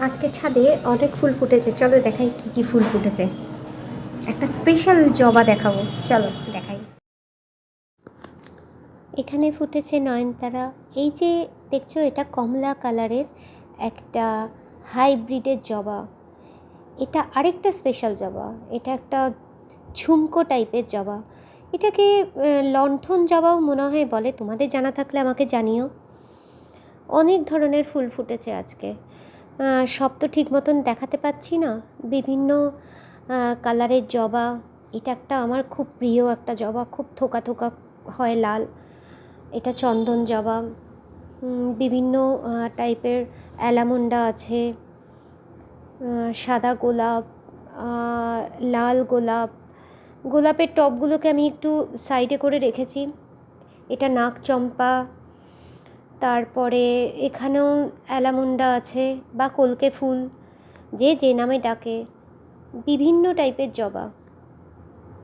আজকে ছাদে অনেক ফুল ফুটেছে, চলো দেখাই কি কি ফুল ফুটেছে। একটা স্পেশাল জবা দেখাবো, চলো দেখাই। এখানে ফুটেছে নয়নতারা। এই যে দেখছো, এটা কমলা কালারের একটা হাইব্রিডের জবা। এটা আরেকটা স্পেশাল জবা, এটা একটা ঝুমকো টাইপের জবা। এটাকে লণ্ঠন জবাও মনে হয় বলে, তোমাদের জানা থাকলে আমাকে জানিও। অনেক ধরনের ফুল ফুটেছে আজকে। সব তো ঠিক মতন দেখাতে পাচ্ছি না। বিভিন্ন কালারের জবা। এটা একটা আমার খুব প্রিয় একটা জবা, খুব থোকা থোকা হয় লাল। এটা চন্দন জবা। বিভিন্ন টাইপের অ্যালামন্ডা আছে, সাদা গোলাপ, লাল গোলাপ। গোলাপের টবগুলোকে আমি একটু সাইডে করে রেখেছি। এটা নাক চম্পা। তারপরে এখানেও অ্যালামন্ডা আছে বা কলকে ফুল, যে যে নামে ডাকে। বিভিন্ন টাইপের জবা।